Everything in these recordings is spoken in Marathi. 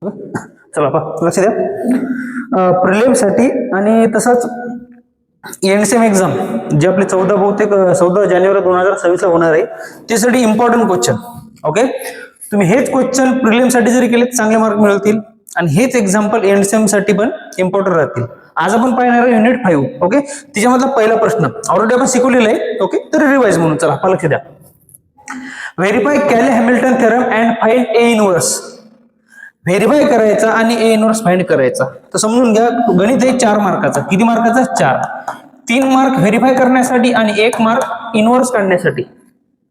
चला पहा लक्ष द्या. प्रिलिमसाठी आणि तसंच एंडसेम एक्झाम जे आपले 14 जानेवारी 2026 ला होणार आहे त्यासाठी इम्पॉर्टंट क्वेश्चन. ओके, तुम्ही हेच क्वेश्चन प्रिलिमसाठी जरी केले चांगले मार्क मिळतील आणि हेच एक्झाम्पल एंडसेम साठी पण इम्पॉर्टंट राहतील. आज आपण पाहणार युनिट 5. ओके, त्याच्यामधला पहिला प्रश्न ऑलरेडी आपण शिकवलेला आहे. ओके, तर रिवाइज म्हणून चला लक्ष द्या. Verify Cayley Hamilton theorem and find A inverse. Verify करायचा आणि ए इनव्हर्स फाइंड करायचा. तर समजून घ्या, गणित आहे 4 मार्काचा. किती मार्काचा? 4. 3 मार्क व्हेरीफाय करण्यासाठी आणि 1 मार्क इनव्हर्स काढण्यासाठी.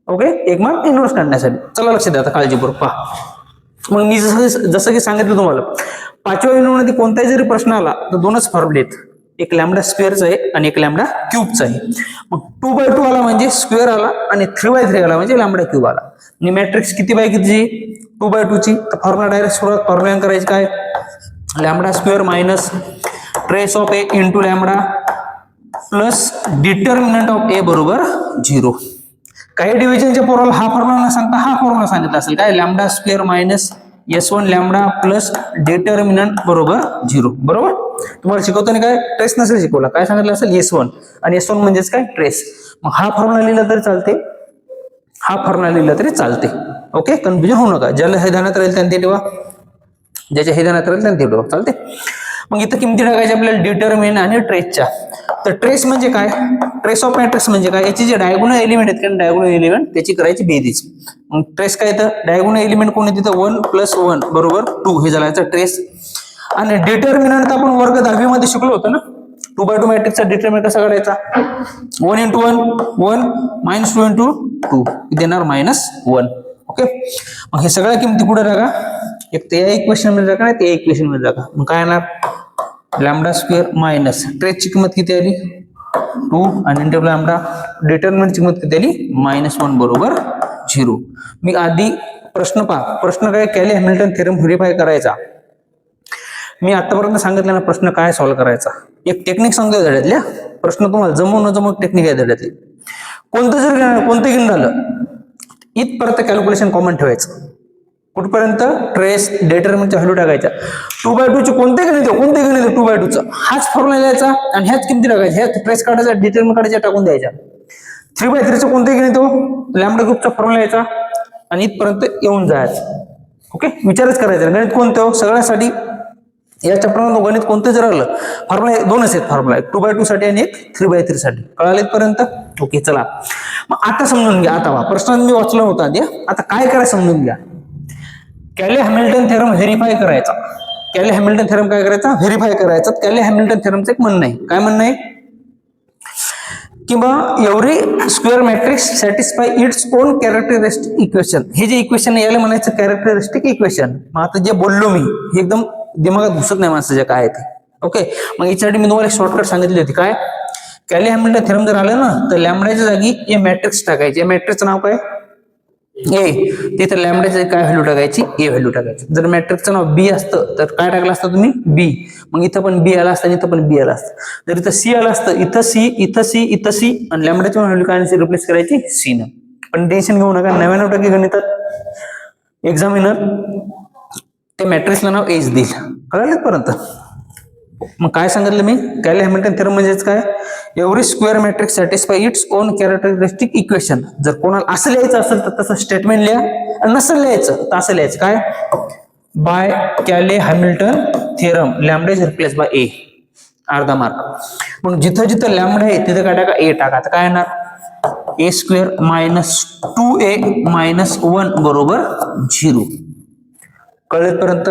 ओके, 1 मार्क इनव्हर्स काढण्यासाठी. चला लक्ष द्या आता काळजीपूर्वक पहा. मग मी जसं की सांगितलं तुम्हाला 5व्या युनिटमध्ये कोणताही जरी प्रश्न आला तर 2च फॉर्म्युले आहेत. एक लॅम्बडा स्क्वेअरचा आहे आणि एक लॅम्बडा क्यूबचा आहे. मग 2/2 आला म्हणजे स्क्वेअर आला आणि 3/3 आला म्हणजे लॅम्बडा क्यूब आला. आणि मॅट्रिक्स किती बाय कितीची? 2/2 ची. तर फॉर्म्युला डायरेक्ट सुरुवात फॉर्म्युला करायची काय? Lambda square minus trace of A into lambda plus determinant of A बरोबर 0. काही डिव्हिजनच्या पोराला हा फॉर्म्युला न सांगता हा फॉर्म्युला सांगितला असेल काय? Lambda square minus S1 lambda plus determinant बरोबर 0. बरोबर, तुम्हाला शिकवताना काय ट्रेस नसेल शिकवला, काय सांगितलं असेल? S1. आणि S1 म्हणजेच काय? ट्रेस. मग हा फॉर्म्युला लिहिला तरी चालते, हा फॉर्म्युला लिहिला तरी चालते. ओके, कन्फ्युजन होऊ नका. ज्याला हे ध्यानात राहील त्यांनी ठेवा, ज्याच्या हे ध्यानात राहील त्यांनी ठेवा. चालते. मग इथं किमती टाकायच्या आपल्याला डिटर्मिनंट आणि ट्रेसच्या. तर ट्रेस म्हणजे काय? ट्रेस ऑफ मॅट्रिक्स म्हणजे काय? याची जे डायगोनल एलिमेंट आहेत कारण डायगोनल एलिमेंट त्याची करायची बेरीज. मग ट्रेस काय येतं? डायगोनल एलिमेंट कोण आहे तिथं? 1 + 1 बरोबर 2. हे झालं याचं ट्रेस. आणि डिटर्मिनंट आपण वर्ग 10वी मध्ये शिकलो होतो ना. 2/2 मॅट्रिक्सचा डिटर्मिनंट कसा काढायचा? 1 × 1 1 -2 × 2 देणार -1. ओके, मग हे सगळ्या किमती पुढे टाका. एक ते या इक्वेशन मध्ये टाका नाही ते इक्वेशन मध्ये टाका. मग काय येणार? लॅम्बडा स्क्वेअर मायनस ट्रेसची किंमत किती आली? 2 आणि इंटू लॅम्बडा डिटर्मिनंटची किंमत किती आली? -1 बरोबर 0. मी आधी प्रश्न पहा. प्रश्न काय? कॅले हॅमिल्टन थेरम व्हेरीफाय करायचा. मी आतापर्यंत सांगितलं ना प्रश्न काय सॉल्व्ह करायचा. एक टेक्निक सांगतो धड्यातल्या. प्रश्न तुम्हाला जमवून न जमवून टेक्निक आहे धड्यातली. कोणतं गिन झालं इथपर्यंत कॅल्क्युलेशन कॉमन ठेवायचं. कुठपर्यंत? ट्रेस डिटर्मिनंटच्या व्हॅल्यू टाकायच्या. 2/2 चे कोणते गणित 2/2 चा हाच फॉर्म्युला द्यायचा आणि ह्याच किमती टाकायच्या. ह्याच ट्रेस काढायचा, डिटर्मिनंट काढायचा, टाकून द्यायच्या. 3/3 चे कोणते गणित लॅम्बडा क्यूबचा फॉर्म्युला यायचा आणि इथपर्यंत येऊन जायचं. ओके, विचारच करायचा गणित कोणतं सगळ्यासाठी. या चॅप्टरमध्ये गणित कोणतं जर आलं फॉर्म्युला 2च आहेत. फॉर्म्युला एक 2/2 साठी आणि एक 3/3 साठी. कळालं इथपर्यंत? ओके, चला मग आता समजून घ्या. आता प्रश्न मी वाचला होता आधी. आता काय करायचं समजून घ्या. कॅले हॅमिल्टन थेरम व्हेरीफाय करायचा. कॅले हॅमिल्टन थेरम काय करायचा? व्हेरीफाय करायचा. कॅले हॅमिल्टन थेरमचं एक म्हणणं आहे. काय म्हणणं आहे? किंवा every square matrix satisfy its own characteristic equation. हे जे इक्वेशन याला म्हणायचं कॅरेक्टरिस्टिक इक्वेशन. मग आता जे बोललो मी हे एकदम दिमागात घुसत नाही माणसाच्या काय ते. ओके, मग याच्यासाठी मी तुम्हाला शॉर्टकट सांगितली होती. काय? कॅले हॅमिल्टन थेरम जर आलं ना तर लॅम्बडाच्या जागी ए मॅट्रिक्स टाकायची. या मॅट्रिक्सचं नाव काय? ए. तिथे लॅम्बडाची काय व्हॅल्यू टाकायची? ए व्हॅल्यू टाकायची. जर मॅट्रिक्सचं नाव बी असतं तर काय टाकलं असतं तुम्ही? बी. मग इथं पण बी आला असतं आणि इथं पण बी आला असतं. जर इथं सी आलं असतं इथं सी, इथं सी, इथं सी आणि लॅम्बडाची व्हॅल्यू काय रिप्लेस करायची? सी न. पण टेन्शन घेऊ नका. 99% गणितात एक्झामिनर ते मॅट्रिक्सला नाव एच देईल. कळलं पर्यंत? मग काय सांगितलं मी? कॅले हॅमिल्टन थेरम म्हणजेच काय? Every square matrix satisfy its own characteristic equation. जर कोणाला असं लिहायचं असेल तर तसं स्टेटमेंट लिहा आणि नसेल लिहायचं तर असं लिहायचं. काय? By Cayley Hamilton theorem lambda is replace by A. अर्धा मार्क. मग जिथं जिथं लॅम्बडा आहे तिथं काय टाका? ए टाका. तर काय येणार? ए स्क्वेअर -2a - 1 बरोबर 0. कळेपर्यंत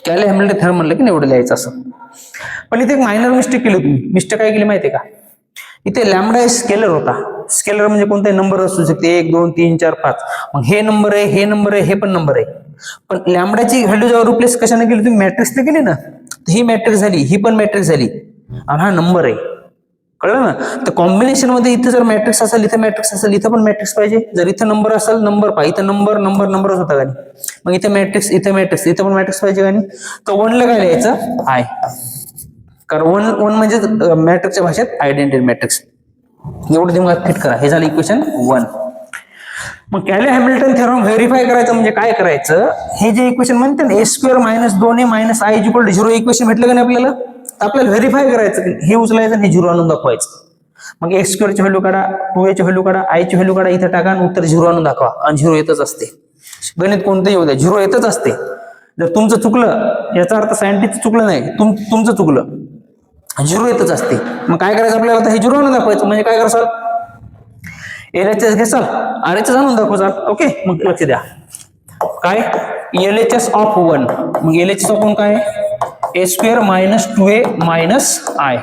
कॅले हॅमिल्टन थेरम म्हणलं की एवढं लिहायचं असं. पण इथे एक मायनर मिस्टेक केली तुम्ही. मिस्टेक काय केली माहितीये का? इथे लॅम्बडा स्केलर होता. स्केलर म्हणजे कोणताही नंबर असू शकते 1 2 3 4 5. मग हे नंबर आहे, हे नंबर आहे, हे पण नंबर आहे. पण लॅम्बडाची व्हॅल्यू जेव्हा रिप्लेस कशाने केली तुम्ही? मॅट्रिक्स ने केली ना. ही मॅट्रिक्स झाली, ही पण मॅट्रिक्स झाली आणि हा नंबर आहे. कळलं ना? तर कॉम्बिनेशन मध्ये इथे जर मॅट्रिक्स असेल, इथे मॅट्रिक्स असेल, इथं पण मॅट्रिक्स पाहिजे. जर इथं नंबर असेल नंबर पाहिजे, इथं नंबरच होता का? मग इथे मॅट्रिक्स, इथे मॅट्रिक्स, इथं पण मॅट्रिक्स पाहिजे का? तर 1 ला काय लिहायचं? आय. कारण 1 म्हणजे मॅट्रिक्सच्या भाषेत आयडेंटिटी मॅट्रिक्स. एवढं दिमागात फिट करा. हे झालं इक्वेशन 1. मग कॅले हॅमिल्टन थेरम व्हेरीफाय करायचं म्हणजे काय करायचं, हे जे इक्वेशन म्हणते ना a² - 2a - i = 0 इक्वेशन भेटलं का नाही आपल्याला, आपल्याला व्हेरीफाय करायचं, हे उचलायचं आणि हे 0 आणून दाखवायचं. मग x² ची व्हॅल्यू काढा, 2a ची व्हॅल्यू काढा, i ची व्हॅल्यू काढा, इथे टाका आणि उत्तर 0 आणून दाखवा. आणि 0 येतच असते. गणित कोणतंही येऊ द्या 0 येतच असते. जर तुमचं चुकलं याचा अर्थ सायंटिस्ट चुकलं नाही, तुमचं चुकलं, 0 येतच असते. मग काय करायचं आपल्याला, आता हे 0 आणून दाखवायचं. म्हणजे काय कराल, LHS घेसाल, RHS आणून दाखवाल. ओके, मग लक्ष द्या काय LHS ऑफ 1, मग LHS ऑफ 1 काय a² - 2a - i.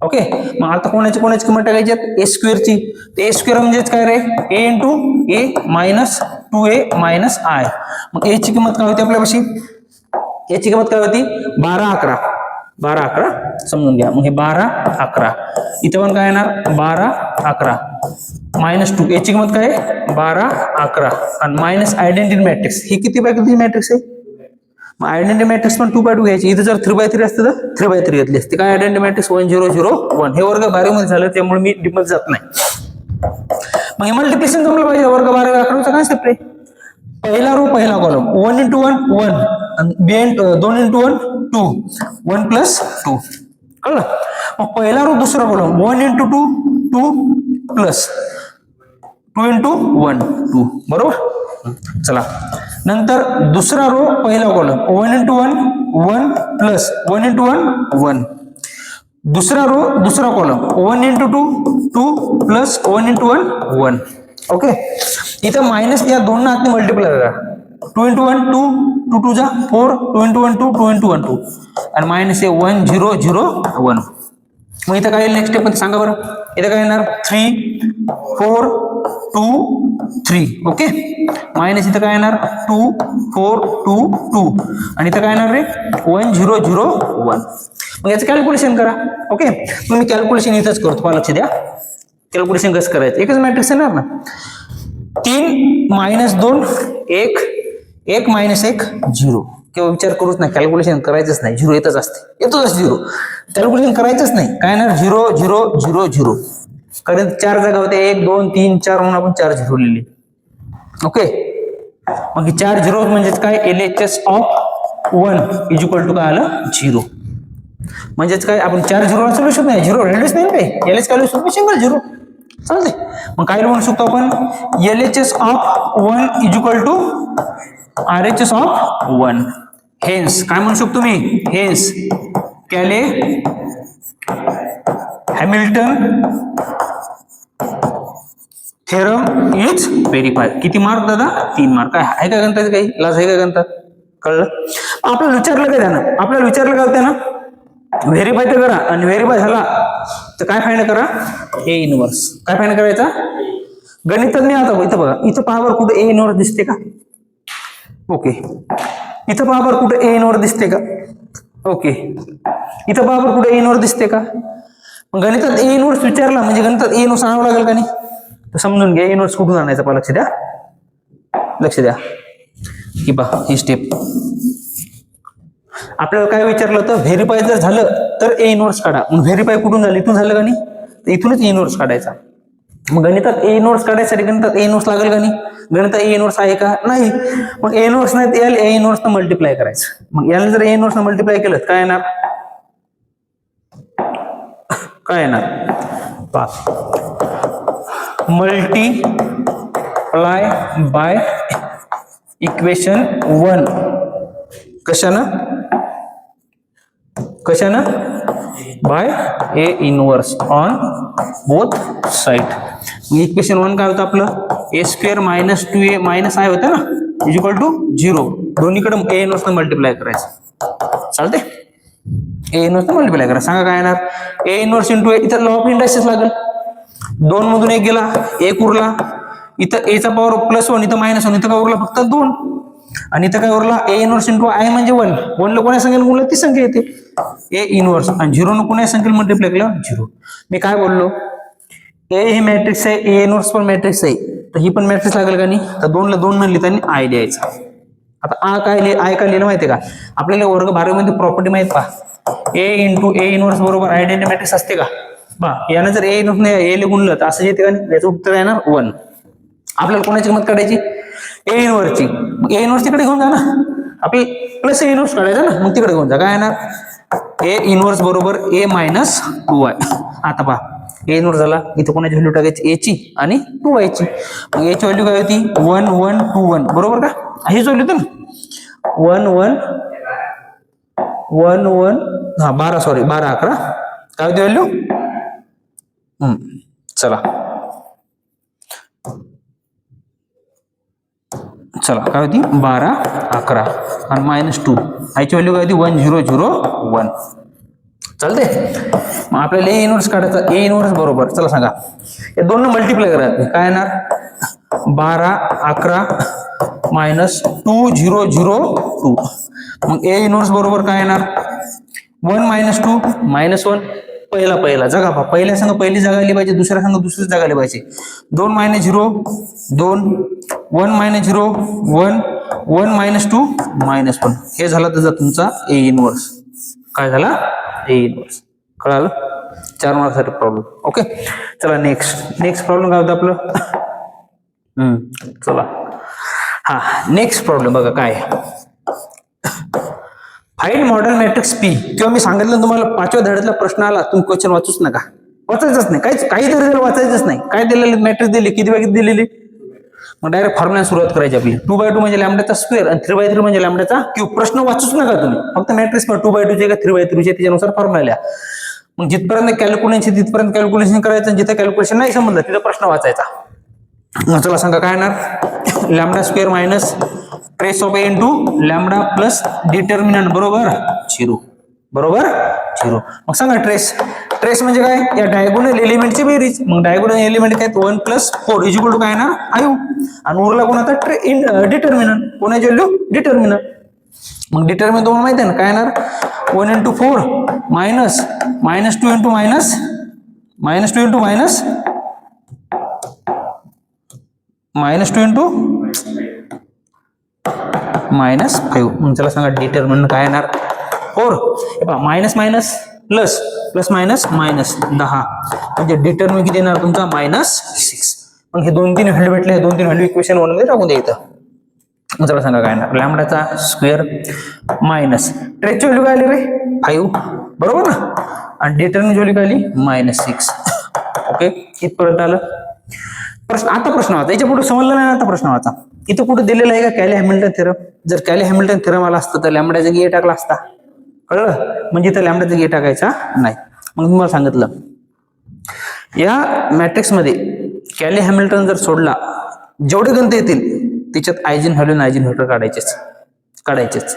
ओके, मग आता कोणाची किंमत टाकायची a² ची, a² म्हणजेच काय रे a × a - 2a - i. मग a ची किंमत काय होती आपल्यापाशी, a ची किंमत काय होती 12 11 समजून घ्या. मग हे 12 11 इथे पण काय येणार 12 11 -2, याची किंमत काय 12 11 आणि मायनस आयडेंटिटी मॅट्रिक्स. ही किती बाय किती मॅट्रिक्स आहे, मग आयडेंटिटी मॅट्रिक्स पण 2x2 घ्यायची. इथे जर 3x3 असते तर 3x3 घेतली असते. काय आयडेंटिटी मॅट्रिक्स 1 0 0 1. हे वर्ग 12 मध्ये झालं त्यामुळे मी डीप मध्ये जात नाही. मग हे मल्टिप्लिकेशन जमलं पाहिजे. वर्ग 12 11चा कॉन्सेप्ट आहे. पहिला रो पहिला कॉलम 1 × 1 1 आणि 2 × 1 2 1 + 2 कळलं. मग पहिला रो दुसरा कॉलम 1 × 2 2 प्लस 2 × 1 2 बरोबर. चला नंतर दुसरा रो पहिला कॉलम 1 × 1 1 प्लस 1 × 1 1. दुसरा रो दुसरा कॉलम 1 × 2 2 प्लस 1 × 1 1. ओके, इथं मायनस या दोन ना आतने मल्टिप्लाय करा. 2 × 1 2 2 2 जा 4 2 × 1 2 2 × 1 2 आणि मायनस 1 0 0 1. मग इथं काय नेक्स्ट स्टेप मध्ये सांगा बरं. इथं काय येणार 3 4 2 3. ओके, मायनस इथं काय येणार 2 4 2 2 आणि इथं काय येणार रे 1 0 0 1. मग याचं कॅल्क्युलेशन करा. ओके, मग मी कॅल्क्युलेशन इथंच करतो, पहा लक्ष द्या. कॅल्क्युलेशन कसं करायचं, एकच मॅट्रिक्स येणार ना. 3 - 2 1 1 - 1 0. किंवा विचार करूच नाही, कॅल्क्युलेशन करायचंच नाही, 0 येतच असते, येतोच 0. कॅल्क्युलेशन करायचंच नाही. काय येणार 0 0 0 0. कारण 4 जागा होत्या 1 2 3 4 म्हणून आपण 4 0 लिहिली. ओके, मग ही 4 0 म्हणजेच काय LHS ऑफ 1 = काय आलं 0. म्हणजेच काय आपण 4 0 सोल्युशन नाही, 0 रेडियस नाही काय LHS काय सोल्युशन सिंगल 0 चालते. मग काय लिहू शकतो आपण LHS of 1 = RHS of 1. Hence काय म्हणू शकतो मी, hence Cayley Hamilton theorem is verify. किती मार्क दादा 3 मार्क. काय आहे का गणतात, काही लाज आहे का गणतात, कळलं. आपल्याला विचारलं काय त्यानं, आपल्याला विचारलं काय होतं ना व्हेरीफाय तर करा, आणि व्हेरीफाय झाला तर काय फाइंड करा A इनवर्स. काय फाइंड करायचा गणितात नाही. आता इथं बघा, इथं पहा बरं कुठे A इनवर्स दिसते का. ओके, इथं पहा बरं कुठे A इनवर्स दिसते का. ओके, इथं पहा बरं कुठे A इनवर्स दिसते का. मग गणितात A इनवर्स विचारला म्हणजे गणितात A इनवर्स आणावं लागेल का नाही, तर समजून घ्या A इनवर्स कुठून आणायचा. पहा लक्ष द्या, लक्ष द्या. ही पहा ही स्टेप. आपल्याला काय विचारलं होतं, व्हेरीफाय जर झालं तर A इनवर्स काढा. मग व्हेरीफाय कुठून झालं, इथून झालं का नाही, तर इथूनच A इनवर्स काढायचा. मग गणितात A इनवर्स काढायसाठी गणितात A इनवर्स लागेल का नाही, गणितात A इनवर्स आहे का नाही. मग A इनवर्स नाही तर A इनवर्स न मल्टिप्लाय करायचं. मग याला जर A इनवर्स न मल्टिप्लाय केलं काय येणार, काय येणार मल्टिप्लाय बाय इक्वेशन 1 कशानं by A inverse on both side. मग इक्वेशन 1 काय होतं आपलं a² - 2a - i होतं ना = 0. दोन्हीकडे A इनवर्स न मल्टिप्लाय करायचं. चालते, A इनवर्स न मल्टिप्लाय करा. सांगा काय येणार A इनवर्स × A. इथं लॉ ऑफ इंडायसेस लागेल. 2 मधून 1 गेला 1 उरला. इथं A चा पॉवर +1 इथं -1 इथं काय उरला फक्त 2 आणि इथं काय उरला A इनवर्स × I म्हणजे 1. 1 ला कोणा संख्येने गुणलं ती संख्या येते A इनवर्स, आणि 0 न कोणा संख्येने मल्टिप्लाय केलं 0. मी काय बोललो A ही मॅट्रिक्स आहे, A इनवर्स पण मॅट्रिक्स आहे, तर ही पण मॅट्रिक्स लागेल का नाही. तर 2 ला 2 न लिहिता I द्यायचा. आता I काय लिहिलं माहितीये का, आपल्याला वर्ग 12 मध्ये प्रॉपर्टी माहित पहा A × A इनवर्स बरोबर आयडेंटिटी मॅट्रिक्स असते का. यानं जर A इनवर्स A ला गुणलं तर असं येते का नाही, याचं उत्तर येणार 1. आपल्याला कोणाची किंमत काढायची? ए इनव्हर्सची. मग ए इनव्हर्स तिकडे घेऊन जा ना, आपली प्लस ए इनव्हर्स काढायचा ना, मग तिकडे घेऊन जा. काय येणार? ए इनव्हर्स बरोबर ए मायनस 2y. आता पहा ए इनव्हर्स झाला, इथे कोणाची व्हॅल्यू टाकायची? ए ची आणि 2y ची. मग ए ची व्हॅल्यू काय होती? 1 1 2 1 बरोबर का? हीच व्हॅल्यू होती ना 1 1 1 1 हा 12 सॉरी 12 11 काय होती व्हॅल्यू? चला काय होती? 12 11 आणि -2 ह्याची व्हॅल्यू काय होती? 1 0 0 1. चालते. मग आपल्याला ए इनव्हर्स काढायचा. ए इनव्हर्स बरोबर चला सांगा, या दोन मल्टिप्लाय करायचं. काय येणार? 12 11 -2 0 0 2. मग ए इनव्हर्स बरोबर काय येणार? 1 -2 -1 पहिला जागा पहा. पहिल्या संघ पहिली जागा आली पाहिजे, दुसऱ्या संघ दुसरी जागा आली पाहिजे. 2 -0 2 1 -0 1 1 -2 -1. हे झाला त्याचा तुमचा ए इनव्हर्स. काय झाला? ए इनव्हर्स. कळालं? 4 मार्क्ससाठी प्रॉब्लेम. ओके चला नेक्स्ट प्रॉब्लेम काय होता आपलं? चला हा नेक्स्ट प्रॉब्लेम बघा काय. Find model matrix P. किंवा मी सांगितलं तुम्हाला 5व्या धड्यातला प्रश्न आला, तुम्ही क्वेश्चन वाचूच नका, वाचायचंच नाही, काही तरी वाचायचंच नाही. काय दिलेलं? मॅट्रिक्स दिली, किती बाय किती दिलेली? मग डायरेक्ट फॉर्म्युला सुरुवात करायची आपली. 2/2 म्हणजे लॅम्बडाचा स्क्वेअर आणि 3/3 म्हणजे लॅम्बडाचा क्यूब. प्रश्न वाचूच नका तुम्ही, फक्त मॅट्रिक्स 2/2 चे का 3/3 चे त्याच्यानुसार फॉर्म्युला लिहा. मग जिथपर्यंत कॅल्क्युलेशन तिथपर्यंत कॅल्क्युलेशन करायचं, जिथं कॅल्क्युलेशन नाही समजलं तिथं प्रश्न वाचायचा. मग चला सांगा काय येणार? Lambda square minus trace of A into lambda plus determinant बरोबर 0 बरोबर 0. मग सांगा ट्रेस म्हणजे काय? या डायगोनल एलिमेंटची बेरीज. मग डायगोनल एलिमेंट काय? 1 + 4 इक्वल टू काय येणार? 5. आणि उरला कोणाचा? डिटर्मिनंट. कोणाची व्हॅल्यू? डिटर्मिनंट. मग डिटर्मिनंट तुम्हाला माहिती आहे ना काय येणार? 1 × 4 मायनस -2 × मायनस -2 × मायनस -2 × -5. मग चला सांगा डिटर्मिनंट काय येणार? 4. Minus minus plus plus minus -10 म्हणजे डिटर्मिनंट किती येणार तुमचा? -6. मग हे 2-3 व्हॅल्यू भेटले, हे 2-3 व्हॅल्यू इक्वेशन 1 मध्ये टाकून द्यायचं. मग चला सांगा काय येणार? लॅम्बडाचा स्क्वेअर मायनस ट्रेसची व्हॅल्यू काय आली रे? 5 बरोबर ना, आणि डिटर्मिनंट व्हॅल्यू काय आली? -6. ओके इथपर्यंत आलं. आता प्रश्न वाचा. याच्या पुढे समजलं नाही. आता प्रश्न वाचा. इथं कुठे दिलेलं आहे का कॅली हॅमिल्टन थेरम? जर कॅली हॅमिल्टन थेरम आला असतं तर लॅम्बडाचा ए टाकला असता. कळलं? म्हणजे इथं लॅम्बडाचा ए टाकायचा नाही. मग तुम्हाला सांगितलं या मॅट्रिक्स मध्ये कॅली हॅमिल्टन जर सोडला, जेवढे गणित येतील त्याच्यात आयजेन व्हॅल्यू आणि आयजेन व्हेक्टर काढायचेच.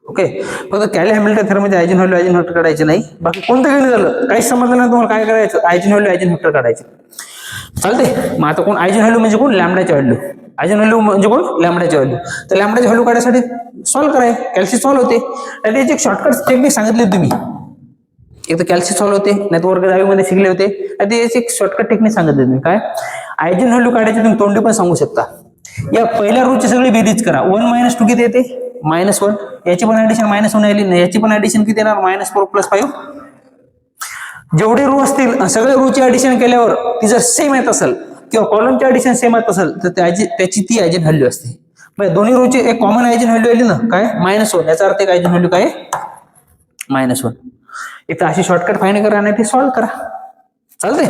ओके फक्त कॅली हॅमिल्टन थेरम मध्ये आयजेन व्हॅल्यू काढायचे नाही. बाकी कोणतं गणित झालं काहीच समजलं नाही तुम्हाला काय करायचं? आयजेन व्हॅल्यू आयजेन व्हेक्टर काढायचे. चालते. मग आता कोण आयजेन व्हॅल्यू म्हणजे कोण? लॅम्बडाची व्हॅल्यू. आयजेन व्हॅल्यू म्हणजे कोण? लॅम्बडाची व्हॅल्यू. तर लॅम्बडाची व्हॅल्यू काढण्यासाठी सॉल्व्ह कराय. कॅल्सी सॉल्व्ह होते. त्याची एक शॉर्टकट टेक्निक सांगितली तुम्ही. एक तर कॅल्सी सॉल्व्ह होते, नाही तर वर्ग 10 मध्ये शिकले होते. त्याची एक शॉर्टकट टेक्निक सांगितली तुम्ही. काय? आयजेन व्हॅल्यू काढायची तुम्ही तोंडी पण सांगू शकता. या पहिल्या रोची सगळी बेरीज करा. 1 - 2 किती येते? -1. याची पण ऍडिशन -1 आली नाही. याची पण ऍडिशन किती येणार? -4 + 5. जेवढे रो असतील सगळ्या रोची ऍडिशन केल्यावर ती जर सेम येत असेल किंवा कॉलमची ऍडिशन सेम येत असेल तर त्याची ती आयजेन व्हॅल्यू असते. म्हणजे दोन्ही रोची एक कॉमन आयजेन व्हॅल्यू आली ना काय? -1. याचा अर्थ एक आयजेन व्हॅल्यू काय? -1. एक अशी शॉर्टकट फाइंड करा आणि ती सॉल्व्ह करा. चालते.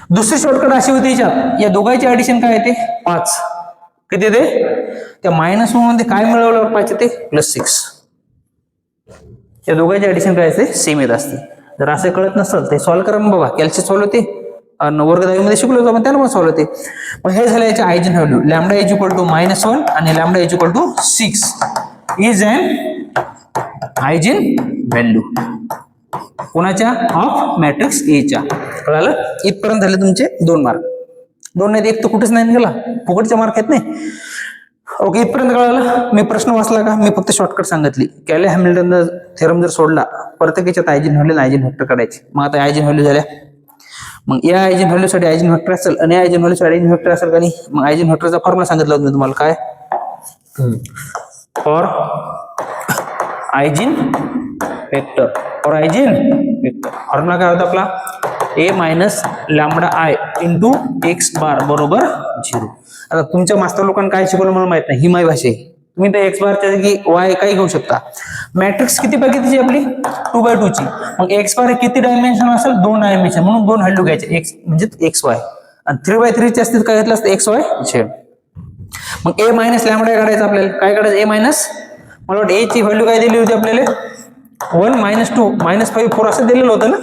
दुसरी शॉर्टकट अशी होती याच्यात, या दोघांची ऍडिशन काय येते? 5. किती येते? त्या -1 मध्ये काय मिळवल्यावर 5 येते? +6. या दोघांची ऍडिशन काय असते? सेम येत असते. जर असं कळत नसेल ते सॉल्व्ह करा मग बाबा. कॅल्सी सॉल्व्ह होते, वर्ग 10 मध्ये शिकलो होतो पण त्याला पण सॉल्व्ह होते. मग हे झालं याचे आयजेन व्हॅल्यू. लॅम्बडा -1 आणि lambda 6 is an eigen value कोणाच्या? ऑफ मॅट्रिक्स ए च्या. कळालं? इथपर्यंत झाले तुमचे 2 मार्क. 2 नाही, एक तर कुठेच नाही निघाला, फुकटचे मार्क आहेत नाही. ओके इथपर्यंत कळालं? मी प्रश्न वाचला का? मी फक्त शॉर्टकट सांगितली. कॅली हॅमिल्टन थेरम जर सोडला प्रत्येकाच्यात आयजेन व्हॅल्यू आणि आयजेन व्हेक्टर काढायचे. मग आता आयजेन व्हॅल्यू झाल्या. मग या आयजेन व्हॅल्यू साठी आयजेन व्हेक्टर असेल आणि आयजेन व्हॅल्यू साठी आयजेन व्हेक्टर असेल का नाही? मग आयजेन व्हेक्टरचा फॉर्म्युला सांगितला होता तुम्हाला. काय? फॉर आयजेन व्हेक्टर फॉर्म्युला काय होता आपला? A minus lambda I into X bar बरोबर 0. आता तुमच्या मास्टर लोकांना काय शिकवलं मला माहित नाही, ही माझी भाषा आहे. तुम्ही त्या एक्स बारच्या जागी वाय काही घेऊ शकता. मॅट्रिक्स किती पैकी त्याची आपली 2x2 ची. मग एक्स बार किती डायमेन्शन असेल 2 डायमेन्शन, म्हणून 2 व्हॅल्यू घ्यायचे, एक्स म्हणजे एक्स वाय. आणि 3x3 चे असतील काय घेतलं असतं एक्स वाय झेड. मग ए मायनस लॅमडा काढायचं आपल्याला, काय काढायचं ए मायनस, मला वाटतं ए ची व्हॅल्यू काय दिली होती आपल्याला 1 - 2 - 5 4 असं दिलेलं होतं ना,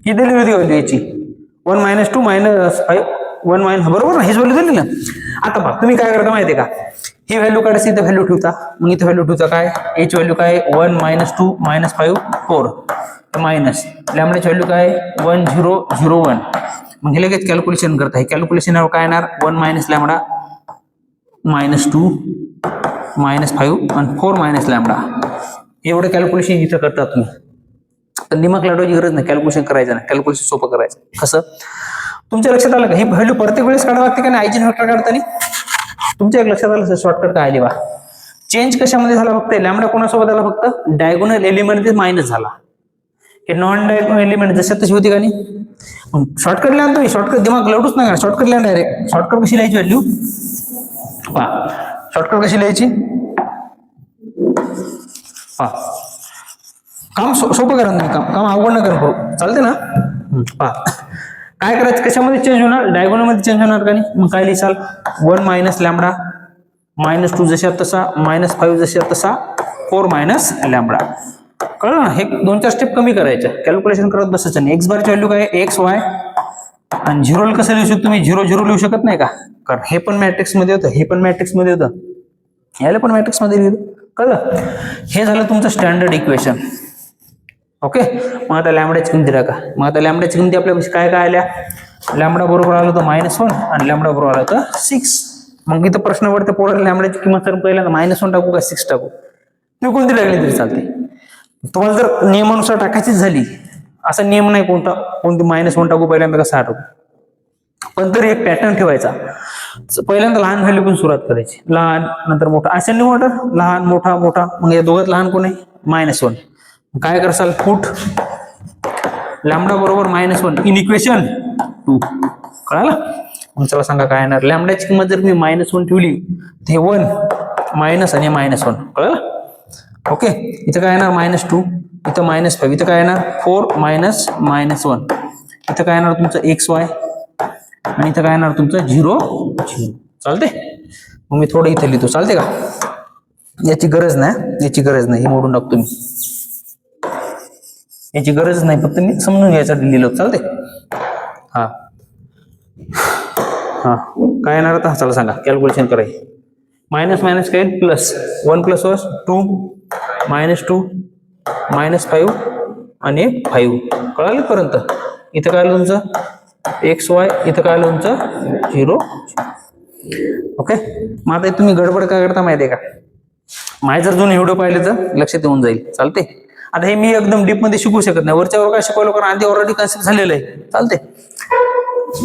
ही दिली होती व्हॅल्यू याची 1 - 2 - 5 1 मायनस बरोबर ना, हीच व्हॅल्यू दिली ना. आता बघा तुम्ही काय करता माहितीये का, ही व्हॅल्यू काढायची इथे व्हॅल्यू ठेवता, मग इथे व्हॅल्यू ठेवता काय ए ची व्हॅल्यू काय 1 - 2 - 5 4 मायनस लॅमडाची व्हॅल्यू काय 1 0 0 1. मग हे लगेच कॅल्क्युलेशन करता, हे कॅल्क्युलेशन काय येणार 1 मायनस लॅमडा -2 -5 आणि 4 मायनस लॅमडा. एवढं कॅल्क्युलेशन इथं करता तुम्ही. तर दिमाग लाटवायची गरज नाही, कॅल्क्युलेशन करायचं नाही, कॅल्क्युलेशन सोपं करायचं. कसं तुमच्या लक्षात आलं का, ही व्हॅल्यू प्रत्येक वेळेस काढावं लागते का नाही आयजेन वेक्टर काढताना. तुमच्या एक लक्षात आलं शॉर्टकट काय आली बा, चेंज कशामध्ये झाला फक्त लॅमडा कोणासोबत आला, फक्त डायगोनल एलिमेंट मायनस झाला. हे नॉन डायगोनल एलिमेंट जशा तशी होती का नाही. शॉर्टकट लिहा तुम्ही, शॉर्टकट दिमाग लवटूच नका, शॉर्टकट लिहा डायरेक्ट. शॉर्टकट कशी लिहायची व्हॅल्यू पहा, शॉर्टकट कशी लिहायची पहा, काम सोपं करा तुम्ही, काम अवघड न करू चालते ना. पहा काय करायचं, कशामध्ये चेंज होणार डायगोनल मध्ये चेंज होणार का नाही. मग काय लिहिसाल 1 मायनस लॅमडा -2 जशा तसा -5 जशा तसा 4 मायनस लॅमडा. कळलं ना, हे 2-4 स्टेप कमी करायच्या, कॅल्क्युलेशन करत बसायचं नाही. एक्स बारची व्हॅल्यू काय एक्स वाय आणि 0 कसं लिहू शकतो तुम्ही 0 0 लिहू शकत नाही का, कारण हे पण मॅट्रिक्स मध्ये होतं, हे पण मॅट्रिक्स मध्ये होतं, याला पण मॅट्रिक्स मध्ये लिहिलं. कळलं, हे झालं तुमचं स्टँडर्ड इक्वेशन. ओके, मग आता लॅमडाची किमती टाका. मग आता लॅमडाची किमती आपल्या काय काय आल्या, लॅमडा बरोबर आलं होतं -1 आणि लॅमडा बरोबर आलं होतं 6. मग इथं प्रश्न पडते पोराला लॅमडाची किंमत तर पहिल्यांदा -1 टाकू का 6 टाकू, तुम्ही कोणती टाकली तरी चालते. तुम्हाला जर नियमानुसार टाकायचीच झाली, असा नियम नाही कोणता कोणती -1 टाकू पहिल्यांदा का 6 टाकू, पण तरी एक पॅटर्न ठेवायचा. पहिल्यांदा लहान व्हॅल्यू पण सुरुवात करायची, लहान नंतर मोठा, असेंडिंग ऑर्डर लहान मोठा मोठा. मग या दोघात लहान कोण आहे -1. काय करसाल पुट लॅमडा बरोबर -1 इन इक्वेशन 2. कळालं, मग चला सांगा काय येणार. लॅमडाची किंमत जर मी -1 ठेवली ते 1 मायनस आणि -1. कळलं, ओके. इथं काय येणार -2, इथं -5, इथं काय येणार 4 मायनस -1, इथं काय येणार तुमचं एक्स वाय आणि इथं काय येणार तुमचं 0 0. चालते, मग मी थोडं इथं लिहितो, चालते का. याची गरज नाही, याची गरज नाही, हे मोडून टाकतो मी, याची गरज नाही, फक्त मी समजून घ्यायसाठी लिहिलं. चालते, हा हा काय येणार आता चला सांगा, कॅल्क्युलेशन करायचं. मायनस मायनस काय प्लस 1 + 1 2 -2 -5 आणि 5. कळालं पर्यंत. इथं काय आलं तुमचं एक्स वाय, इथं काय आलं तुमचं 0. ओके, मग आता तुम्ही गडबड काय करता माहितीये का, माझे जर जुने व्हिडिओ पाहिले तर लक्षात येऊन जाईल. चालते, आता हे मी एकदम डीप मध्ये शिकू शकत नाही, वरच्यावर काय शिकवलं कारण आधी ऑलरेडी कन्सेप्ट झालेलं आहे. चालते,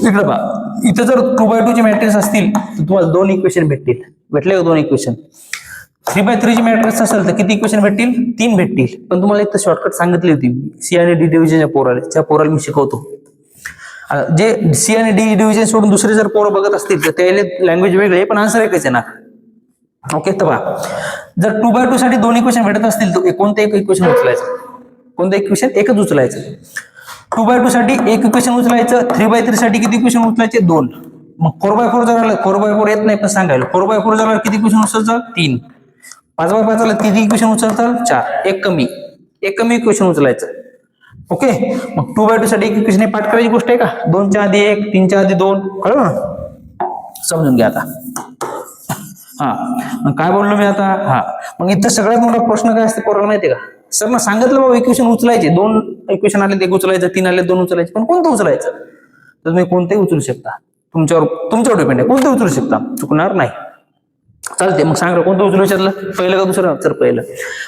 इकडे पहा, इथं जर 2x2 चे मॅट्रिक्स असतील तर तुम्हाला 2 इक्वेशन भेटतील. भेटले का 2 इक्वेशन. 3x3 ची मॅट्रिक्स असेल तर किती इक्वेशन भेटतील 3 भेटतील. पण तुम्हाला एक शॉर्टकट सांगितली होती सी आणि डी डिव्हिजनच्या पोराला मी शिकवतो. जे सी आणि डी डिव्हिजन सोडून दुसरे जर पोरं बघत असतील तर त्याला लँग्वेज वेगळे पण आन्सर एकच येणार. ओके, तर पहा, जर 2x2 साठी 2 इक्वेशन भेटत असतील तर कोणतं एक इक्वेशन उचलायचं, कोणतं इक्वेशन एकच उचलायचं. 2x2 साठी एक इक्वेशन उचलायचं, 3x3 साठी किती इक्वेशन उचलायचे 2. मग 4x4 जर आलं, 4x4 येत नाही पण सांगायला, 4x4 जर किती इक्वेशन उचलतात 3. 5x5 आलं किती इक्वेशन उचलतात 4. एक कमी इक्वेशन उचलायचं. ओके, मग 2x2 साठी एक इक्वेशन पाठ करायची गोष्ट आहे का, 2 च्या आधी 1 3 च्या आधी 2. कळलं ना, समजून घ्या आता. हा, मग काय बोललो मी आता. हा, मग इथं सगळ्यात मोठा प्रश्न काय असते पोराला माहितीये का, सर ना सांगितलं बाबा इक्वेशन उचलायचे, 2 इक्वेशन आले 1 उचलायचं, 3 आले 2 उचलायचे, पण कोणतं उचलायचं. तर तुम्ही कोणतेही उचलू शकता, तुमच्यावर डिपेंड आहे, कोणते उचलू शकता, चुकणार नाही. चालते, मग सांगा कोणतं उचलू शकलं, पहिलं का दुसरं. तर पहिलं.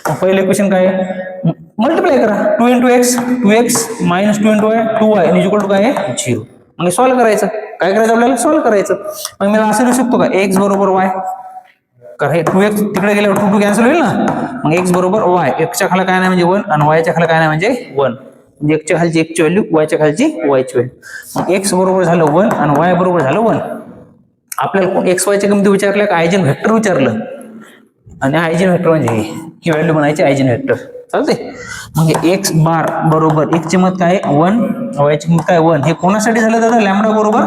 मग पहिलं इक्वेशन काय आहे, मल्टिप्लाय करा 2 × x 2x - 2 × y 2y = काय आहे 0. मग सॉल्व्ह करायचं. काय करायचं आपल्याला, सॉल्व्ह करायचं. मग मी असं लिहू शकतो का x = y, कारण हे 2x तिकडे गेल्यावर 2 कॅन्सल होईल ना. मग x = y, x च्या खाली काय नाही म्हणजे 1 आणि y च्या खाली काय नाही म्हणजे 1. म्हणजे एक्सच्या खालची एक्सची व्हॅल्यू, वायच्या खालची वायची व्हॅल्यू. मग एक्स बरोबर झालं 1 आणि वाय बरोबर झालं 1. आपल्याला एक्स वायच्या किमती विचारल्या का आयजेन व्हेक्टर विचारलं, आणि आयजेन व्हेक्टर म्हणजे ही व्हॅल्यू बनायची आयजेन व्हेक्टर. चालते. मग एक्स बार बरोबर एक्स ची किंमत काय 1, वायची किंमत काय 1. हे कोणासाठी झालं दादा? लॅम्बडा बरोबर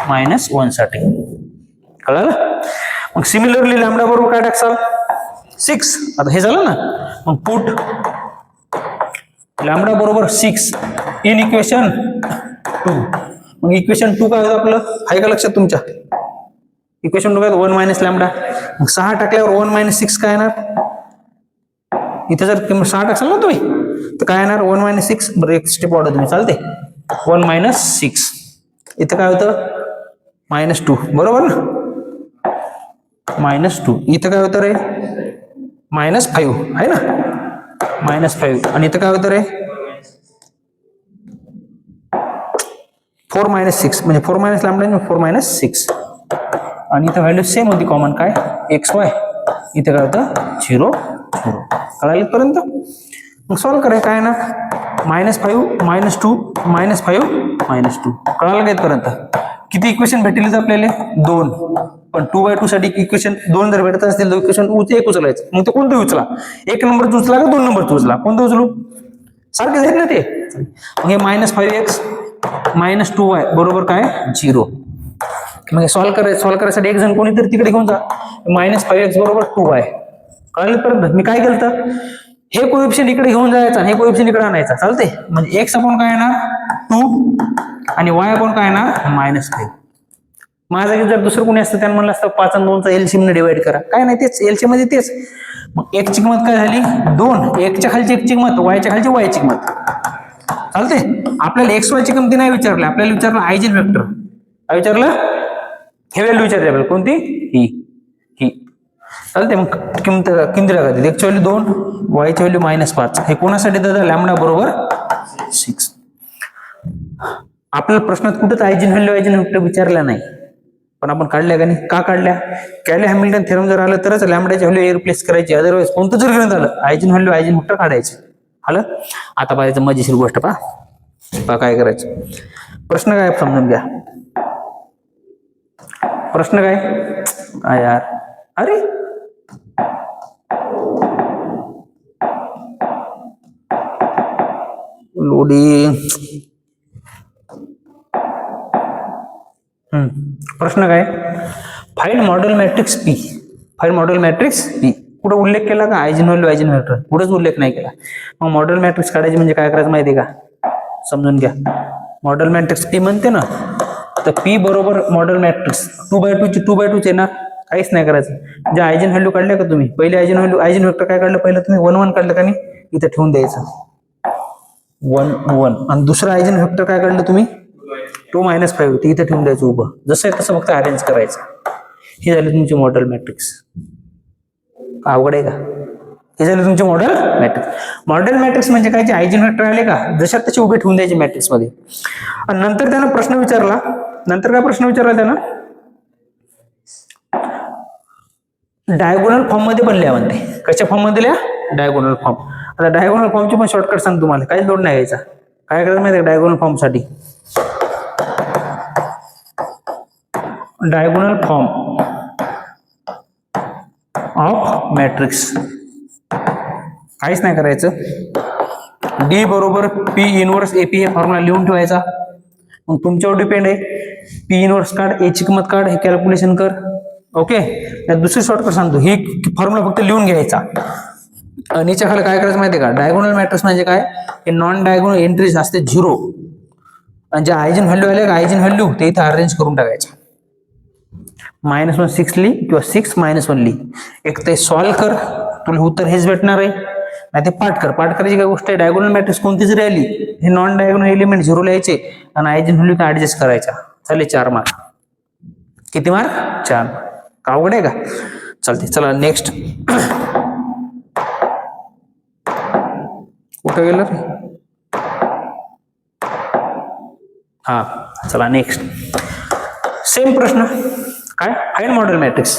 -1 साठी. कळलं? मग सिमिलरली लॅम्बडा बरोबर काय टाकसाल? 6. आता हे झालं ना. मग पुट लॅम्बडा बरोबर 6 इन इक्वेशन 2. मग इक्वेशन 2 काय होतं आपलं? आहे का लक्षात तुमच्या? इक्वेशन 2 काय 1 मायनस लॅम्बडा. मग 6 टाकल्यावर 1 मायनस 6 काय येणार? इथे जर 6 टाकसाल ना तुम्ही तर काय येणार? 1 मायनस 6. बरं एक स्टेप वाढवतो तुम्ही, चालते. 1 मायनस 6 इथं काय होतं? -2 बरोबर ना. -2 इथं काय होतं रे? -5 आहे ना. -5 आणि इथं काय होतं रे? 4 मायनस 6 म्हणजे 4 मायनस लॅम्बडा 4 मायनस 6. आणि इथं व्हॅल्यू सेम होती कॉमन, काय एक्स वाय. इथं काय होतं? 0 0. कळालं इथपर्यंत? मग सॉल्व करायचं काय ना. -5 -2 -5 -2. कळालं का इथपर्यंत? किती इक्वेशन भेटले आपल्याला? 2. पण 2/2 साठी इक्वेशन 2 जर भेटत असतील तर इक्वेशन एक उचलायचं. मग ते कोणतं उचला? 1 नंबरचं उचला का 2 नंबरचं उचला? कोणतं उचलू? सारखेच आहेत ना ते. मग हे -5x -2y बरोबर काय 0. मग सॉल्व करायसाठी एक जण कोणीतरी तिकडे घेऊन जा. -5x बरोबर 2y. कळलं पर्यंत? मी काय केलं? हे कोएफिशियंट इकडे घेऊन जायचं आणि हे कोएफिशियंट इकडे आणायचा. चालते. म्हणजे x आपण काय येणार 2 आणि y आपण काय येणार -5. माझ्या जागी जर दुसरं कोणी असतं त्यानं म्हणलं असतं 5 आणि 2 चा एलसीएम ने डिवाइड करा. काय नाही, तेच एलसीएम मध्ये तेच. मग x ची किंमत काय झाली 2. x च्या खालची x ची किंमत, y च्या खालची y ची किंमत. चालते. आपल्याला एक्स वाय ची किंमत नाही विचारली, आपल्याला विचारलं आयजेन व्हेक्टर. काय विचारलं? हे व्हॅल्यू विचारली आपल्याला. कोणती? ही. चालते. मग किंमत टाकायची. एक्स व्हॅल्यू 2, वाय ची व्हॅल्यू -5. हे कोणासाठी दादा? लॅम्बडा बरोबर 6. आपल्याला प्रश्नात कुठेच आयजेन व्हेक्टर विचारला नाही, पण आपण काढल्या का नाही? का काढल्या? कॅले हॅमिल्टन थेरम जर आलं तरच लॅम्बडाची व्हॅल्यू रिप्लेस करायची, अदरवाइज कोणतं जर घेण्यात आलं आयजेन व्हेक्टर काढायचे. आलं? आता पाहायचं मजेशीर गोष्ट. पहा काय करायचं. प्रश्न काय समजून घ्या. प्रश्न काय यार? अरे लोडिंग. प्रश्न काय? Find model matrix P. Find model matrix P. कुठं उल्लेख केला का आयजेन व्हेक्टर? कुठेच उल्लेख नाही केला. मग मॉडेल मॅट्रिक्स काढायची म्हणजे काय करायचं माहिती आहे का? समजून घ्या. मॉडेल मॅट्रिक्स पी म्हणते ना, तर पी बरोबर मॉडेल मॅट्रिक्स 2/2 ची 2/2 येणार. काहीच नाही करायचं. जे आयजेन व्हॅल्यू काढल्या का तुम्ही, पहिले आयजेन व्हेक्टर काय काढलं? पहिलं तुम्ही 1 1 काढलं का नाही? इथे ठेवून द्यायचं 1 1. आणि दुसरं आयजेन व्हेक्टर काय काढलं तुम्ही? 2 -5. ते इथे ठेवून द्यायचं उभं. जसं आहे तसं फक्त अरेंज करायचं. हे झाले तुमचे मॉडेल मॅट्रिक्स. अवघड आहे का? हे झाले तुमचे मॉडेल मॅट्रिक्स. मॉडेल मॅट्रिक्स म्हणजे काय? जे आयजेन व्हेक्टर आले का जशात तसे उभे ठेवून द्यायचे मॅट्रिक्स मध्ये. आणि नंतर त्यानं प्रश्न विचारला. नंतर काय प्रश्न विचारला त्यानं? डायगोनल फॉर्म मध्ये बनल्या म्हणते. कशा फॉर्म मध्ये लिहा? Diagonal form. आता डायगोनल फॉर्मची पण शॉर्टकट सांग तुम्हाला, काहीच लोड नाही घ्यायचा. काय करायचं माहिती आहे डायगोनल फॉर्म साठी? Diagonal form of matrix. काहीच नाही करायचं. डी बरोबर पी इनवर्स एपी हे फॉर्म्युला लिहून ठेवायचा. मग तुमच्यावर डिपेंड आहे. पी इनवर्स काढ, ए ची किंमत काढ, हे कॅल्क्युलेशन कर. ओके. दुसरी शॉर्टकट सांगतो. ही फॉर्म्युला फक्त लिहून घ्यायचा. आणि याच्या खाली काय करायचं माहिती आहे का? डायगोनल मॅट्रिक्स म्हणजे काय? हे नॉन डायगोनल एंट्रीज असते 0. आणि जे आयजेन व्हॅल्यू आले का आयजेन व्हॅल्यू ते इथे अरेंज करून टाकायचं. -1 6 ली किंवा 6 -1 ली. एक ते सॉल्व्ह कर, तुला उत्तर हेच भेटणार आहे. नाही ते पाठ कर. पाठ करायची काय गोष्ट आहे? डायगोनल मॅट्रिक्स कोणती जरी आली, हे नॉन डायगोनल एलिमेंट 0 लिहायचे आणि आयजेन व्हॅल्यू काय ऍडजस्ट करायचा. झाले 4 मार्क. किती मार्क? 4. अवघड आहे का? चालते. चला नेक्स्ट. कुठं गेलं रे? हा चला नेक्स्ट. सेम प्रश्न. काय? Find model matrix.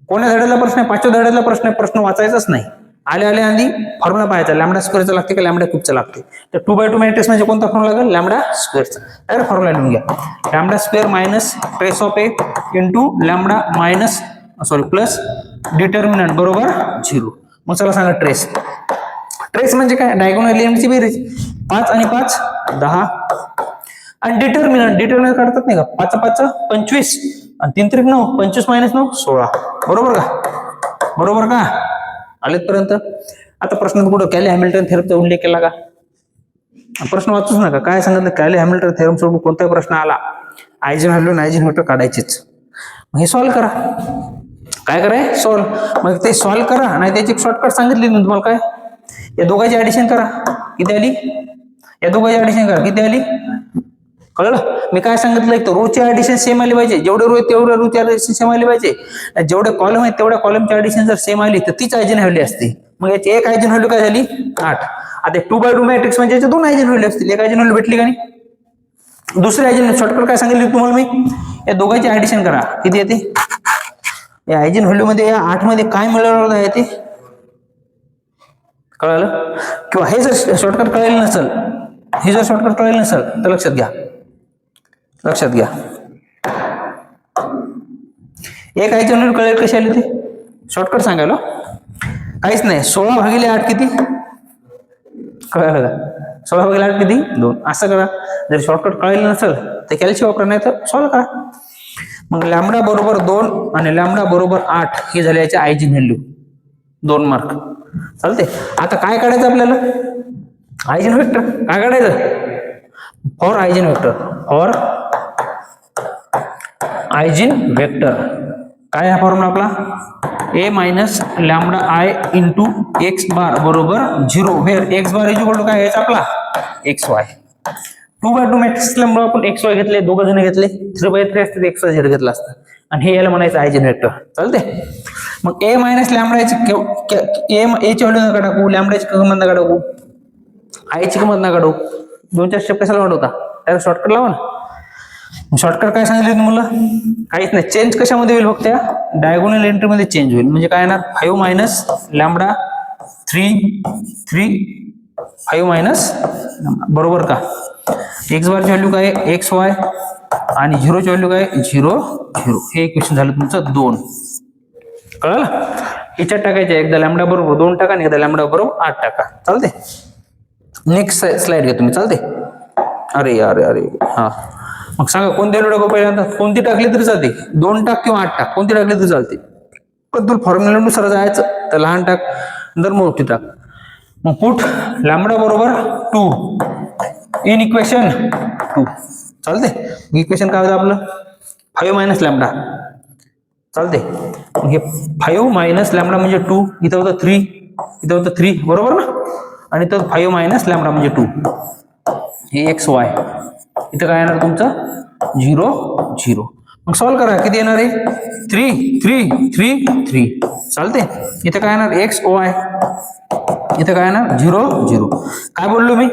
कोण्या धड्याला प्रश्न आहे? 5व्या धड्याला प्रश्न आहे. प्रश्न वाचायचाच नाही. आले आधी फॉर्म्युला पाहायचा, लॅम्बडा स्क्वेअरचा लागते का लॅम्बडा क्यूबचा लागते. तर 2/2 मॅट्रिक्स म्हणजे कोणता फॉर्म्युला लागेल, लॅम्बडा स्क्वेअरचा. तर फॉर्म्युला लिहून घ्या, lambda square minus trace of A into lambda minus plus determinant बरोबर 0. मग चला सांगा ट्रेस. ट्रेस म्हणजे काय, डायगोनल एलिमेंटची बेरीज. 5 आणि 5 10 आणि डिटर्मिनंट काढतात नाही का, 5 5 25 आणि 3 3 9 25 मायनस 9 16. बरोबर का आलेत पर्यंत. आता प्रश्न कुठं कॅले हॅमिल्टन थेरमचा उल्लेख केला का, प्रश्न वाचूच नका. काय सांगितलं, कॅले हॅमिल्टन थेरम सोडून कोणताही प्रश्न आला आयजेन व्हॅल्यू आयजेन वेक्टर काढायचेच. हे सॉल्व्ह करा. काय कराय, सॉल्व्ह. मग ते सॉल्व्ह करा, नाही त्याची शॉर्टकट सांगितली मी तुम्हाला. काय, या दोघांची ऍडिशन करा, किती आली, या दोघांची ऍडिशन करा, किती आली, कळलं. मी काय सांगितलं, एक तर रोची ऍडिशन सेम आली पाहिजे, जेवढे रो तेवढ्या रोची ऍडिशन सेम आली पाहिजे. जेवढे कॉलम आहेत तेवढ्या कॉलमची ऍडिशन जर सेम आली तर तीच आयजेन व्हॅल्यू असते. मग याची एक आयजेन व्हॅल्यू काय झाली 8. आता 2/2 मॅट्रिक्स म्हणजे याचे 2 आयजेन व्हॅल्यू असतील. एक आयजेन व्हॅल्यू भेटली का नाही, दुसरी आयजेन शॉर्टकट काय सांगितली तुम्हाला मी, या दोघांची ऍडिशन करा, किती येते. या आयजेन व्हॅल्यू मध्ये या 8 मध्ये काय मिळवलं आहे ते कळालं. किंवा हे जर शॉर्टकट कळलेलं नसेल, तर लक्षात घ्या. एक आयजेन व्हॅल्यू कळेल कशी आली ते शॉर्टकट सांगायला काहीच नाही. 16/8 किती कळालं का, 16/8 किती 2. असं करा. जर शॉर्टकट कळलेलं नसेल तर कॅल्सी वापरा, नाही तर सॉल्व्ह करा. मग लॅम्बडा बरोबर 2 आणि लॅम्बडा बरोबर 8 हे झाले याचे आयजेन व्हॅल्यू. 2 मार्क चालते. आता काय काढायचं आपल्याला, आयजेन वेक्टर. काय काढायचं, फॉर आयजेन वेक्टर. काय हा फॉर्म्युला आपला, a minus lambda I into X bar बरोबर 0 where X bar is equal to काय याचा आपला XY. 2/2 मॅट्रिक्स असल्यामुळे आपण XY घेतले, दोघं जण घेतले. 3/3 असते XYZ घेतला असतं आणि हे याला म्हणायचं आयजेन वेक्टर. चालते. मग a मायनस लॅम्बडा a ची व्हॅल्यू नका टाकू, लॅम्बडाची किंमत नका टाकू, आय ची किंमत नका टाकू. 2-4 स्टेप कशाला वाढवता, त्याला शॉर्टकट लावा ना. शॉर्टकट काय सांगितले तुम्हाला, काहीच नाही. चेंज कशामध्ये होईल, फक्त डायगोनल एंट्री मध्ये चेंज होईल. म्हणजे काय येणार, 5 मायनस लॅम्बडा 3 5 मायनस बरोबर का. एक्स बारची व्हॅल्यू काय XY आणि 0ची व्हॅल्यू काय 0 0. हे इक्वेशन झालं तुमचं 2. कळलं. याच्यात टाकायचे, एकदा लॅम्बडा बरोबर 2 टाका आणि एकदा लॅम्बडा बरोबर 8 टाका. चालते. नेक्स्ट स्लाइड घ्या तुम्ही. चालते. अरे हा, मग सांगा कोणती व्हॅल्यू टाकू पहिल्यांदा. कोणती टाकली तरी चालते, 2 टाक किंवा 8 टाक, कोणती टाकली तरी चालते. पण तुला फॉर्म्युल्यानुसार जायचं तर लहान टाक नंतर मोठी टाक. मग पुट लॅम्बडा बरोबर 2 इन इक्वेशन 2. चालते. इक्वेशन काय होतं आपलं, 5 मायनस लॅम्बडा. चालते. हे 5 मायनस लॅम्बडा म्हणजे 2, इथं होतं 3, इथं होतं 3 बरोबर ना, आणि इथं 5 मायनस लॅम्बडा म्हणजे 2. हे XY. इथं काय येणार तुमचं 0 0. मग सॉल्व्ह करा, किती येणार आहे 3 3 3 3. चालते. इथं काय येणार XY, इथं काय येणार 0 0. काय बोललो मी,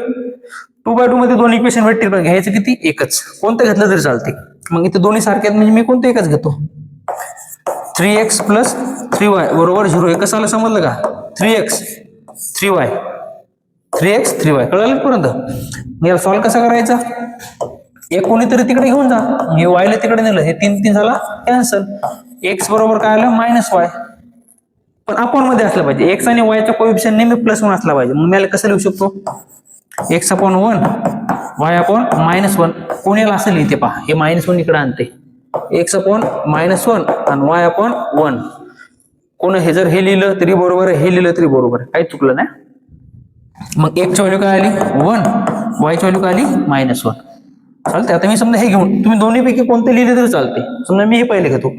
2/2 मध्ये 2 इक्वेशन भेटतील, पण घ्यायचं किती, एकच. कोणतं घेतलं तरी चालते. मग इथे दोन्ही सारखे आहेत म्हणजे मी कोणतं एकच घेतो. 3x प्लस 3y बरोबर 0. हे कसं आलं समजलं का, 3x 3y कळलं पर्यंत. मग याला सॉल्व्ह कसं करायचं, एक कोणीतरी तिकडे घेऊन जा, हे वायला तिकडे नेलं, हे 3 3 झाला कॅन्सल. एक्स बरोबर काय आलं -y, पण अपॉन मध्ये असलं पाहिजे. एक्स आणि वायचा कोएफिशियंट नेहमी +1 असला पाहिजे. मग मी कसं लिहू शकतो, x/1 y/-1. कोणाला असेल इथे पहा, हे -1 इकडे आणते, x/-1 आणि y/1. कोण हे जर हे लिहिलं तरी बरोबर आहे, हे लिहिलं तरी बरोबर आहे, काही चुकलं नाही. मग x व्हॅल्यू काय आली 1, y ची व्हॅल्यू काय आली -1. चालते. आता मी समजा हे घेऊन, तुम्ही दोन्हीपैकी कोणते लिहिले तरी चालते. समजा मी हे पहिले घेतो.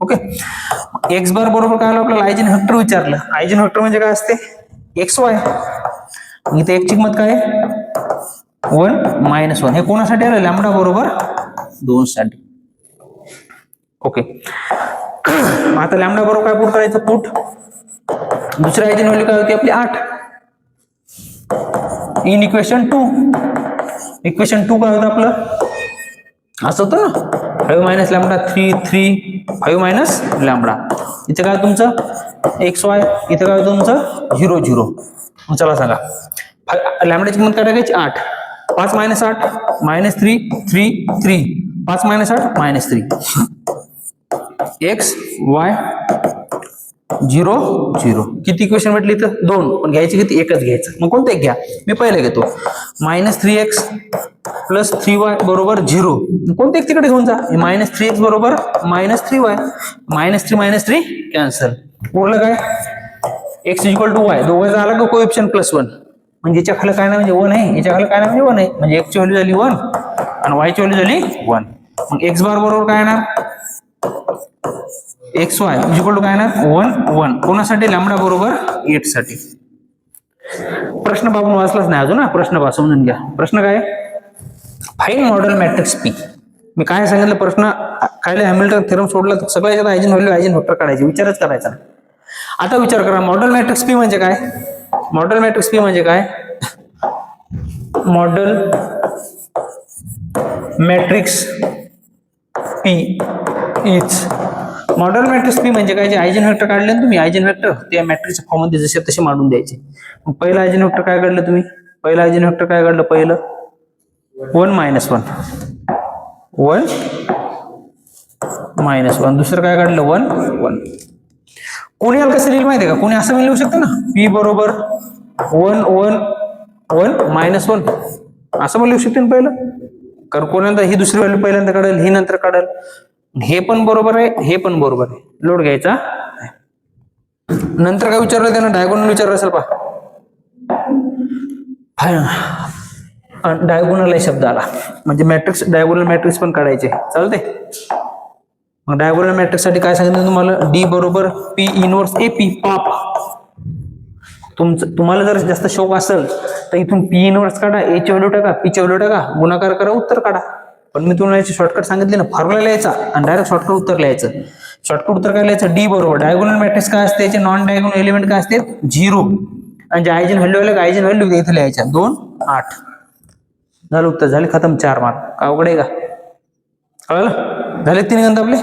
ओके. एक्स बार बरोबर काय आलं आपल्याला, आयजेन व्हेक्टर विचारलं. आयजेन व्हेक्टर म्हणजे काय असते, XY. इथे एक ची किंमत काय 1 -1. हे कोणासाठी आलं, लॅम्बडा बरोबर 2 साठी. ओके. आता लॅम्बडा बरोबर काय पुट करायचं, पुट दुसऱ्या आयजेन व्हॅल्यू काय होती आपली 8 इन इक्वेशन 2. इक्वेशन 2 काय होतं आपलं, असं होतं ना, 5 मायनस लॅम्बडा 3 3 5 मायनस लॅम्बडा. इथे काय तुमचं एक्स वाय, इथं काय होतं तुमचं 0 0. चला सांगा लॅमडाची किंमत काय टाकायची 8. 5 - 8 -3 3 3. 5 - 8 -3. X Y 0 0. किती इक्वेशन भेटली इथं 2, पण घ्यायची किती एकच घ्यायचं. मग कोणतं एक घ्या, मी पहिले घेतो. -3x + 3y बरोबर 0. कोणतं एक तिकडे घेऊन जा. -3x बरोबर -3y. -3 - 3 कॅन्सल. उरलं काय x = y. दोघांचा आला का कोएफिशियंट +1. म्हणजे याच्या खाली काय नाही म्हणजे 1 आहे, याच्या खाली काय नाही म्हणजे 1 आहे. म्हणजे x ची व्हॅल्यू झाली 1 आणि y ची व्हॅल्यू झाली 1. मग x बार बरोबर काय येणार एक्स वाय इक्वल काय ना 1 1. कोणासाठी लॅम्बडा बरोबर 8 साठी. प्रश्न बाबून वाचलाच नाही अजून. प्रश्न बा समजून घ्या. प्रश्न काय फाइंड मॉडेल मॅट्रिक्स पी. मी काय सांगितलं प्रश्न काय हॅमिल्टन थेरम सोडला तर सगळ्या याच्यात आयजेन व्हॅल्यू आयजेन वेक्टर काढायचे, विचारच करायचा. आता विचार करा मॉडेल मॅट्रिक्स पी म्हणजे काय. मॉडेल मॅट्रिक्स पी म्हणजे काय model matrix P is model matrix P म्हणजे काय जे आयजेन वेक्टर काढले ना तुम्ही आयजेन वेक्टर त्या मॅट्रिक्सच्या फॉर्म मध्ये जसे तसे मांडून द्यायचे. मग पहिला आयजेन वेक्टर काय काढलं तुम्ही पहिला आयजेन वेक्टर काय काढलं पहिलं 1 - 1 -1. दुसरं काय काढलं 1 1. कोणी याला कसं लिहिलं माहितीये का कोणी असं लिहू शकतं ना पी बरोबर 1 1 1 -1 असं पण लिहू शकते ना पहिलं. कारण कोणाला ही दुसरी व्हॅल्यू पहिल्यांदा काढेल ही नंतर काढेल. हे पण बरोबर आहे हे पण बरोबर आहे. लोड घ्यायचा नंतर काय विचारलं त्यानं डायगोनल विचारलं असेल पहा. डायगोनल आहे शब्द आला म्हणजे मॅट्रिक्स डायगोनल मॅट्रिक्स पण काढायचे चालते. मग डायगोनल मॅट्रिक्स साठी काय सांगितलं तुम्हाला डी बरोबर पी इनवर्स ए पी पाप. तुम्हाला जर जास्त शौक असेल तर इथून पी इनवर्स काढा ए ची व्हॅल्यू टाका पी ची व्हॅल्यू टाका गुणाकार करा उत्तर काढा. पण मी तुम्हाला याची शॉर्टकट सांगितले ना फॉर्म्युला लिहायचा आणि डायरेक्ट शॉर्टकट उत्तर लिहायचं. शॉर्टकट उत्तर काय लिहायचं डी बरोबर डायगोनल मॅट्रिक्स काय असते याचे नॉन डायगोनल एलिमेंट काय असते 0 आणि जे आयजेन व्हॅल्यू आले आयजेन व्हॅल्यू इथे लिहायच्या 2 8. झालं उत्तर झाले खतम 4 मार्क. अवघड आहे का कळलं झाले 3 गंध आपले.